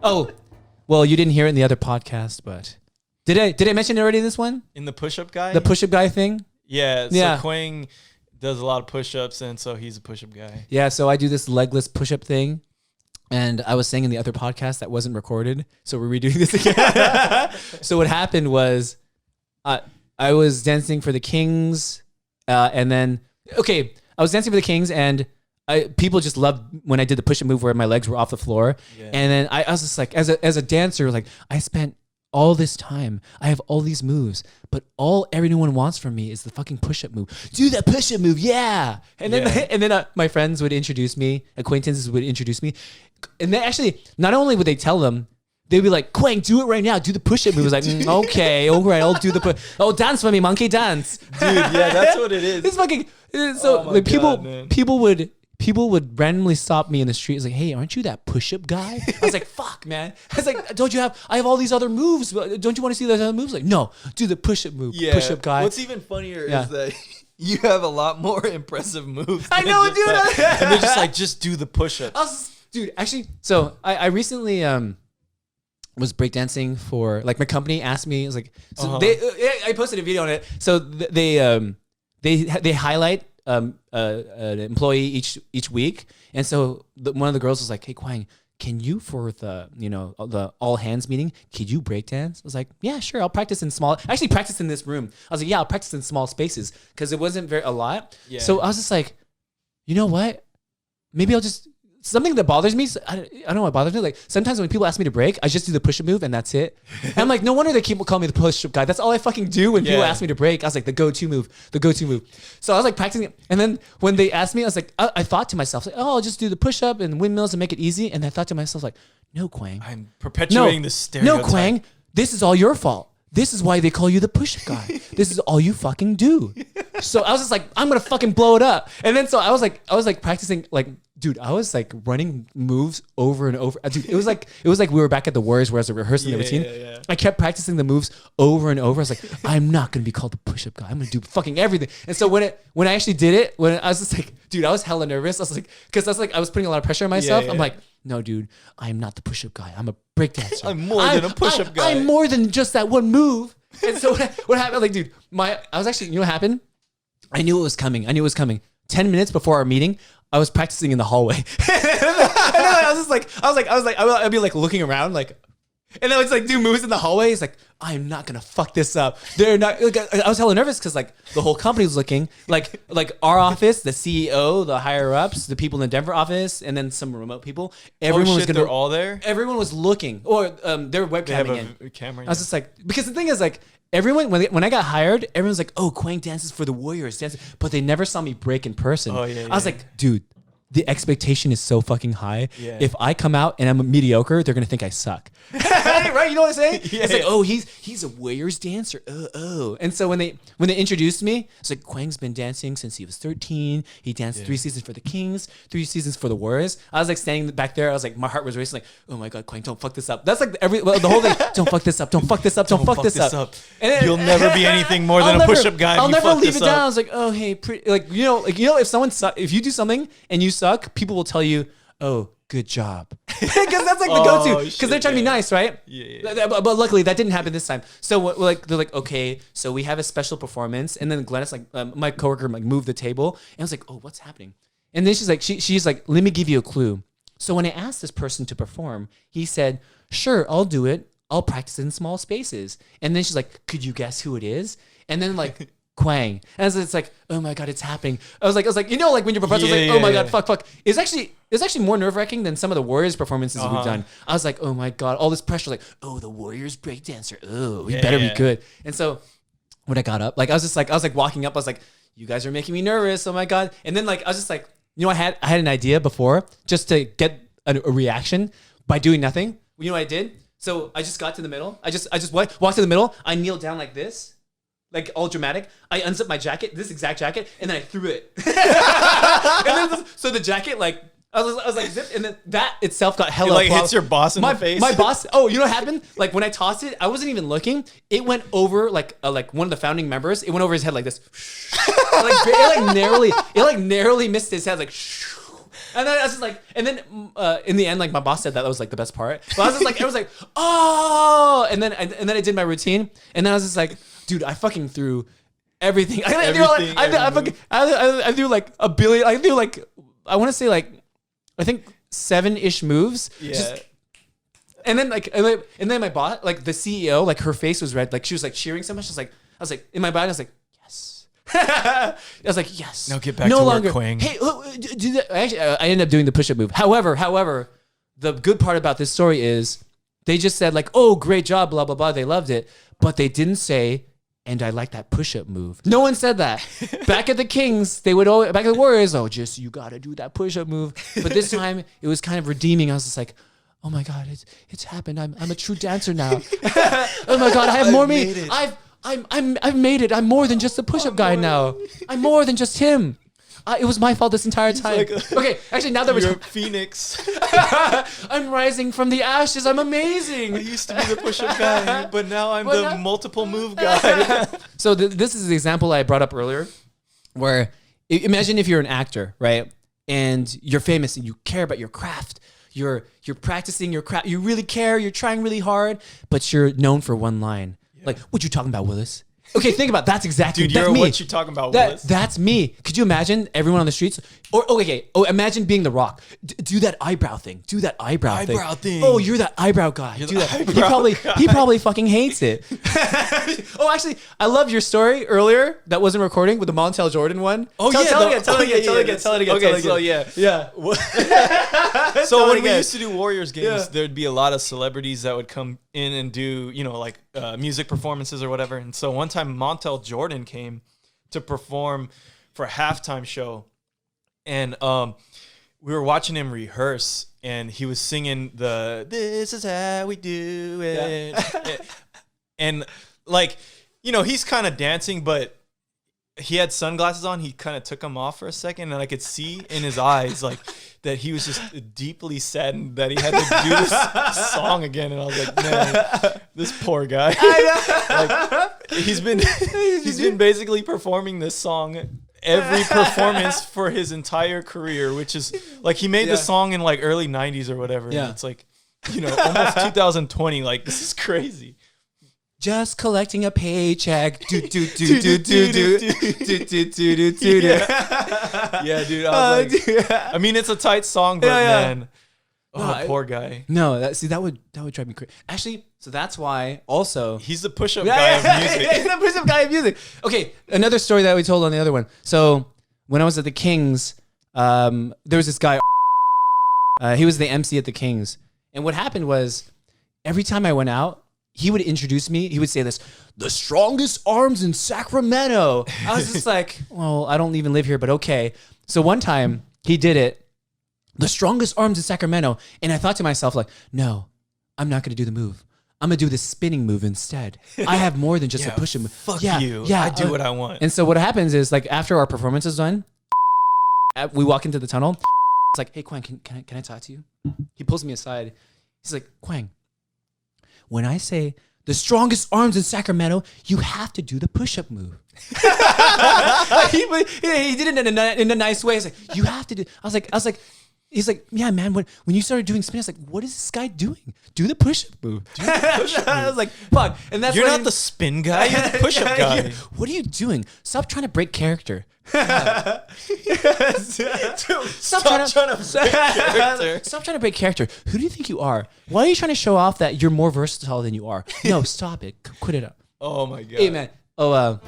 Oh, well, you didn't hear it in the other podcast, but did I mention it already? This one In the push-up guy? the push-up guy thing. Yeah. So Yeah. Quang does a lot of push-ups, and so he's a push-up guy. Yeah, so I do this legless push-up thing. And I was saying in the other podcast that wasn't recorded, so we're redoing this again. So what happened was, I was dancing for the Kings, and then I was dancing for the Kings, and people just loved when I did the push-up move where my legs were off the floor. Yeah. And then I was just like, as a dancer, like I spent all this time, I have all these moves, but all everyone wants from me is the fucking push-up move. Do that push-up move, yeah. And then my friends would introduce me, acquaintances would introduce me, and then actually, not only would they tell them, they'd be like, Quang, do it right now. Do the push-up move. I was like, okay, all right, I'll do the push. Oh, dance for me, monkey, dance. Dude, yeah, that's what it is. It's fucking so. Like people would randomly stop me in the street. It's like, hey, aren't you that push-up guy? I was like, fuck, man. I was like, I have all these other moves. Don't you want to see those other moves? Like, no, do the push-up move, push-up guy. What's even funnier is that you have a lot more impressive moves. I know, dude. And they're just like, just do the push-ups. Dude, actually, so I recently was breakdancing for, like, my company asked me, it was like, so I posted a video on it. So they highlight an employee each week, and so one of the girls was like, hey, Quang, can you, for the the all hands meeting, could you breakdance? I was like, yeah, sure, I'll practice in small. I actually practiced in this room. I was like, yeah, I'll practice in small spaces because it wasn't a lot. Yeah. So I was just like, you know what? Maybe I'll just. Something that bothers me, I don't know what bothers me. Like sometimes when people ask me to break, I just do the push-up move and that's it. And I'm like, no wonder they keep calling me the push-up guy. That's all I fucking do when people ask me to break. I was like, the go-to move. So I was like practicing it. And then when they asked me, I was like, I thought to myself, like, oh, I'll just do the push-up and windmills and make it easy. And I thought to myself, like, no, Quang. I'm perpetuating this stereotype. No, Quang, this is all your fault. This is why they call you the push-up guy. This is all you fucking do. So I was just like, I'm gonna fucking blow it up. And then so I was like practicing, like, dude, I was like running moves over and over. Dude, it was like we were back at the Warriors where I was rehearsing the routine. Yeah. I kept practicing the moves over and over. I was like, I'm not gonna be called the push-up guy. I'm gonna do fucking everything. And so when I actually did it, when I was just like, dude, I was hella nervous. I was like, because I was putting a lot of pressure on myself. I'm like, no, dude, I'm not the push-up guy. I'm a breakdancer. I'm more than a push-up guy. I'm more than just that one move. And so what happened? Like, dude, I was actually, you know what happened? I knew it was coming. 10 minutes before our meeting, I was practicing in the hallway. And then I'd be like looking around, like, and then I was like do moves in the hallway. It's like, I'm not gonna fuck this up. They're not. Like, I was hella nervous because like the whole company was looking, like our office, the CEO, the higher ups, the people in the Denver office, and then some remote people. Everyone was gonna. They're all there. Everyone was looking, or they were webcamming in. Camera. I was just like, because the thing is like. Everyone, when I got hired, everyone's like, oh, Quang dances for the Warriors. But they never saw me break in person. Oh, yeah, I was like, dude, the expectation is so fucking high. Yeah. If I come out and I'm mediocre, they're going to think I suck. Right? You know what I'm saying? Yeah. It's like, oh, he's a Warriors dancer. Oh. And so when they introduced me, it's like, Quang's been dancing since he was 13. He danced 3 seasons for the Kings, 3 seasons for the Warriors. I was like standing back there. I was like, my heart was racing like, oh my God, Quang, don't fuck this up. That's like the whole thing. Don't fuck this up. Don't fuck this up. Don't fuck this up. And then, you'll never be anything more than a push-up guy. I'll never leave it down. I was like, oh, hey, if you do something and you suck, people will tell you, oh, good job. Because that's like the go-to. Because they're trying to be nice, right? Yeah. But luckily that didn't happen this time. So they're like, okay, so we have a special performance. And then Glennis, like my coworker, like moved the table. And I was like, oh, what's happening? And then she's like, let me give you a clue. So when I asked this person to perform, he said, sure, I'll do it. I'll practice in small spaces. And then she's like, could you guess who it is? And then like Quang. And it's like, oh my God, it's happening. I was like, you know, like when your professor was like, oh my God, fuck. It's actually more nerve-wracking than some of the Warriors performances we've done. I was like, oh my God, all this pressure, like, oh, the Warriors breakdancer. Oh, he better be good. And so when I got up, like I was walking up, I was like, you guys are making me nervous. Oh my God. And then like I was just like, you know, I had an idea before just to get a reaction by doing nothing. You know what I did? So I just got to the middle. I just walked to the middle. I kneeled down like this, like all dramatic. I unzipped my jacket, this exact jacket, and then I threw it. And then so the jacket, like I was like zipped, and then that itself got hella. It like hits your boss in the face. My boss. Oh, you know what happened? Like when I tossed it, I wasn't even looking. It went over like one of the founding members. It went over his head like this. It narrowly missed his head like. And then I was just like, and then in the end, like my boss said that was like the best part. But I was just like, it was like, oh, and then I did my routine, and then I was just like, dude, I fucking threw everything. I threw like a billion. I threw like I want to say like I think 7-ish moves. Yeah. And then my boss, like the CEO, like her face was red, like she was like cheering so much. I was like in my body, I was like, yes. I was like, yes. Now get back to work, Quang. Hey, do that. Actually, I ended up doing the push-up move. However, the good part about this story is they just said like, oh, great job, blah blah blah. They loved it, but they didn't say, and I like that push-up move. No one said that. Back at the Kings, they would always, back at the Warriors, oh, just you gotta do that push-up move. But this time, it was kind of redeeming. I was just like, oh my God, it's happened. I'm a true dancer now. Oh my God, I have more me. I've made it. I'm more than just a push-up guy now. I'm more than just him. It was my fault this entire time. Okay, actually, now that you're a phoenix. I'm rising from the ashes. I'm amazing. I used to be the push-up guy, but now I'm the multiple move guy. So this is the example I brought up earlier, where imagine if you're an actor, right? And you're famous and you care about your craft. You're practicing your craft. You really care. You're trying really hard, but you're known for one line. Yeah. Like, what you talking about, Willis? Okay, think about it. That's exactly Dude, you're me. What you talking about, Willis? That's me. Could you imagine everyone on the streets? Or imagine being The Rock. Do that eyebrow thing. Do that eyebrow thing. Oh, you're that eyebrow guy. Do that. He probably fucking hates it. Oh, actually, I love your story earlier that wasn't recording with the Montel Jordan one. Oh, tell it again. Okay, so yeah. So when we used to do Warriors games, there'd be a lot of celebrities that would come in and do, like music performances or whatever. And so one time Montel Jordan came to perform for a halftime show. And we were watching him rehearse, and he was singing "This is how we do it," and like, he's kind of dancing, but he had sunglasses on. He kind of took them off for a second, and I could see in his eyes like that he was just deeply saddened that he had to do this song again. And I was like, man, this poor guy. Like, he's been basically performing this song every performance for his entire career, which is like he made the song in like early 90s or whatever. Yeah. And it's like, almost 2020. Like, this is crazy. Just collecting a paycheck. Yeah, dude. I was like, I mean, it's a tight song, but man. Oh, poor guy. No, that would drive me crazy. Actually, so that's why also he's the push-up guy of music. He's the push-up guy of music. Okay, another story that we told on the other one. So when I was at the Kings, there was this guy. He was the MC at the Kings, and what happened was every time I went out, he would introduce me. He would say this, the strongest arms in Sacramento. I was just like, well, I don't even live here, but okay. So one time he did it. The strongest arms in Sacramento. And I thought to myself, like, no, I'm not going to do the move. I'm going to do the spinning move instead. I have more than just a push-up move. Fuck you. Yeah, I do what I want. And so what happens is, like, after our performance is done, we walk into the tunnel. It's like, hey, Quang, can I talk to you? He pulls me aside. He's like, Quang, when I say the strongest arms in Sacramento, you have to do the push-up move. He did it in a nice way. He's like, you have to do. I was like, he's like, yeah, man. When you started doing spin, I was like, what is this guy doing? Do the push-up move. I was like, fuck. And that's you're not the spin guy. You're the push-up guy. Yeah. What are you doing? Stop trying to break character. Stop trying to break character. Who do you think you are? Why are you trying to show off that you're more versatile than you are? No, stop it. Quit it up. Oh my God. Hey, man. Oh,